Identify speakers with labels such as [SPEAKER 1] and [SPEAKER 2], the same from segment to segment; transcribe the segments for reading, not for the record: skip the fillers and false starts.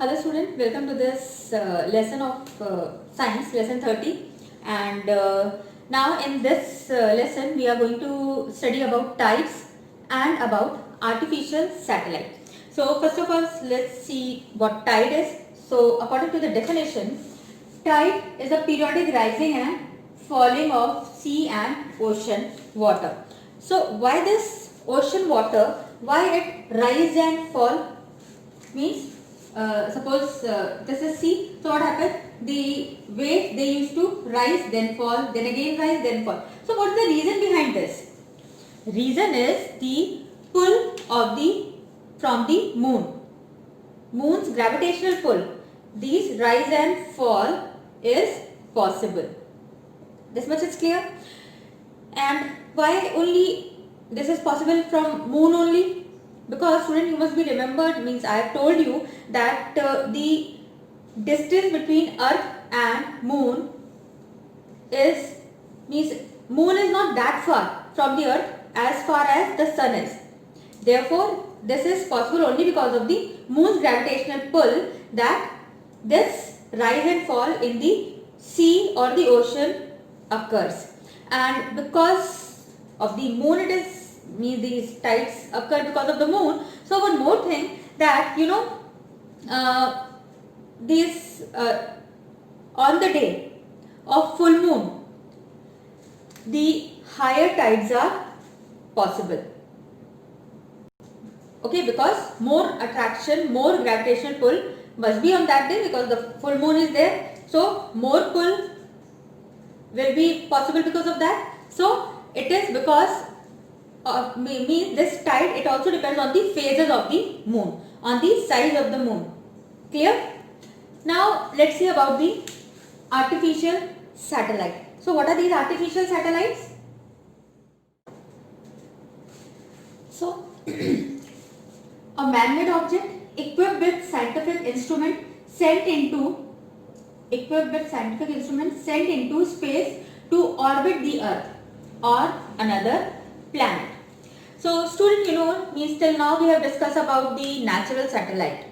[SPEAKER 1] Hello student, welcome to this lesson of science, lesson 30. And now in this lesson we are going to study about types and about artificial satellite. So first of all, let's see what tide is. So according to the definition, tide is a periodic rising and falling of sea and ocean water. So why this ocean water, why it rise and fall? Means suppose this is sea, so what happens, the waves they used to rise then fall, then again rise then fall. So what is the reason behind this? Reason is the pull of the from the moon's gravitational pull. These rise and fall is possible. This much is clear. And why only this is possible from moon only? Because student, you must be remembered, means I have told you that the distance between earth and moon is, means moon is not that far from the earth as far as the sun is. Therefore this is possible only because of the moon's gravitational pull, that this rise and fall in the sea or the ocean occurs. And because of the moon, it is, means these tides occur because of the moon. So one more thing, that this on the day of full moon, the higher tides are possible. Okay, because more attraction, more gravitational pull must be on that day, because the full moon is there. So more pull will be possible because of that. So it is because means this tide, it also depends on the phases of the moon, on the size of the moon. Clear? Now let's see about the artificial satellite. So what are these artificial satellites? So a man-made object equipped with scientific instrument sent into space to orbit the earth or another planet. So student, means till now we have discussed about the natural satellite.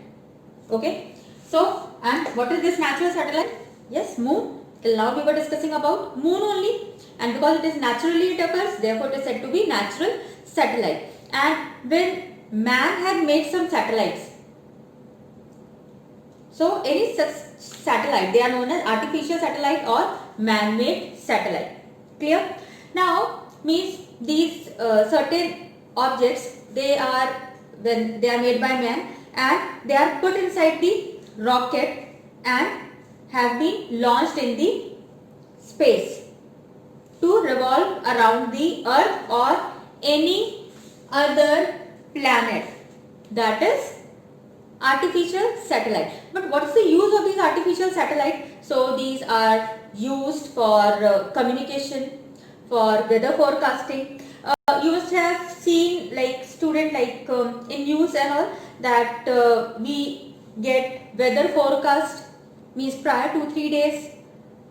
[SPEAKER 1] Okay. So, and what is this natural satellite? Yes, moon. Till now we were discussing about moon only, and because it is naturally it occurs, therefore it is said to be natural satellite. And when man had made some satellites, so any such satellite, they are known as artificial satellite or man-made satellite. Clear? Now, means these certain objects, when they are made by man, and they are put inside the rocket and have been launched in the space to revolve around the earth or any other planet. That is artificial satellite. But what is the use of these artificial satellites? So these are used for communication, for weather forecasting. You must have seen, like student, like in news and all, that we get weather forecast, means prior 2-3 days,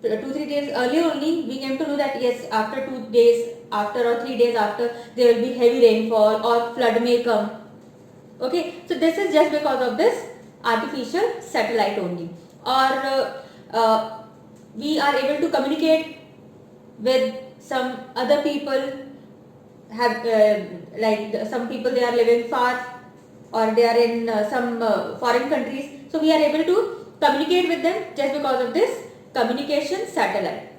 [SPEAKER 1] 2-3 days earlier only we came to know that yes, after 2 days after or 3 days after, there will be heavy rainfall or flood may come. Okay, so this is just because of this artificial satellite only. Or we are able to communicate with some other people, have like some people, they are living far or they are in some foreign countries. So we are able to communicate with them just because of this communication satellite.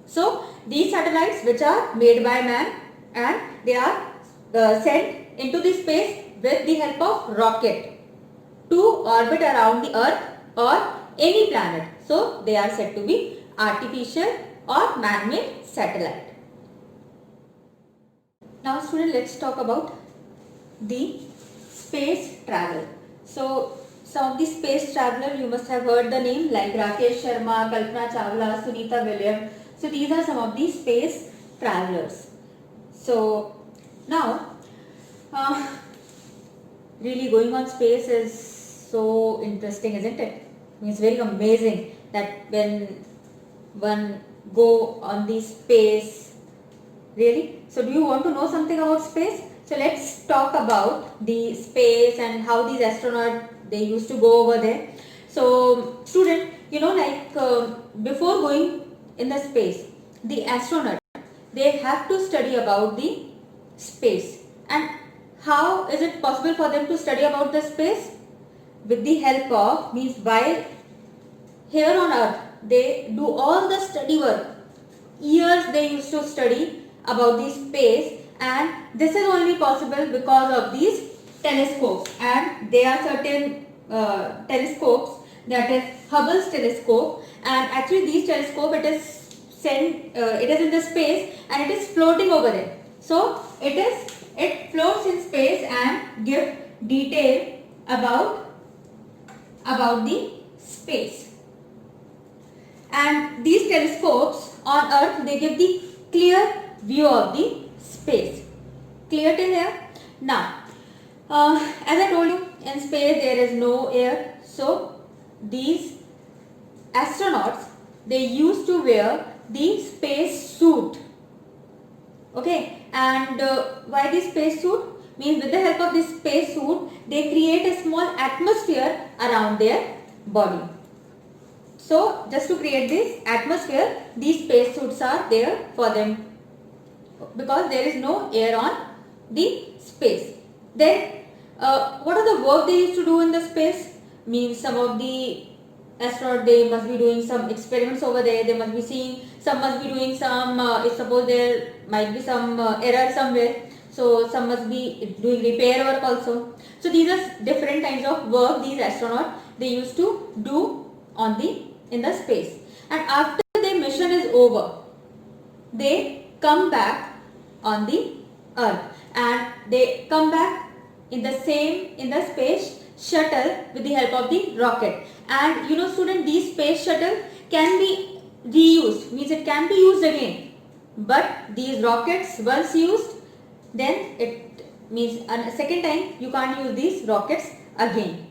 [SPEAKER 1] So these satellites, which are made by man, and they are sent into the space with the help of rocket to orbit around the earth or any planet. So they are said to be artificial or man-made satellite. Now student, let's talk about the space travel. So some of the space travelers, you must have heard the name, like Rakesh Sharma, Kalpana Chawla, Sunita Williams. So these are some of the space travelers. So now really going on space is so interesting, isn't it? It's very amazing that when one go on the space. Really? So do you want to know something about space? So let's talk about the space and how these astronauts, they used to go over there. So student, before going in the space, the astronaut, they have to study about the space. And how is it possible for them to study about the space? With the help of, means while here on earth they do all the study work. Years they used to study about the space, and this is only possible because of these telescopes. And there are certain telescopes, that is Hubble's telescope, and actually these telescope, it is in the space and it is floating over there. So it floats in space and give detail about the space. And these telescopes on earth, they give the clear view of the space. Clear till here? Now, as I told you, in space there is no air, so these astronauts, they used to wear the space suit. Okay, and why the space suit? Means with the help of this space suit, they create a small atmosphere around their body. So just to create this atmosphere, these space suits are there for them, because there is no air on the space. Then what are the work they used to do in the space? Means some of the astronauts, they must be doing some experiments over there. They must be seeing, some must be doing some, if suppose there might be some error somewhere, so some must be doing repair work also. So these are different kinds of work these astronauts, they used to do in the space. And after their mission is over, they come back on the earth, and they come back in the space shuttle with the help of the rocket. And student, these space shuttle can be reused, means it can be used again. But these rockets, once used, then it means a second time you can't use these rockets again.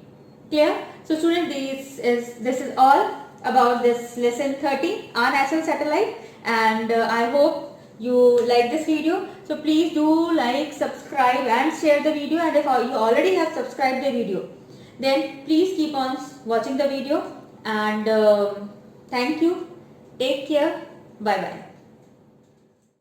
[SPEAKER 1] Clear? So student, this is all about this lesson 30, our national satellite, and I hope you like this video. So please do like, subscribe and share the video, and if you already have subscribed the video, then please keep on watching the video, and thank you. Take care. Bye bye.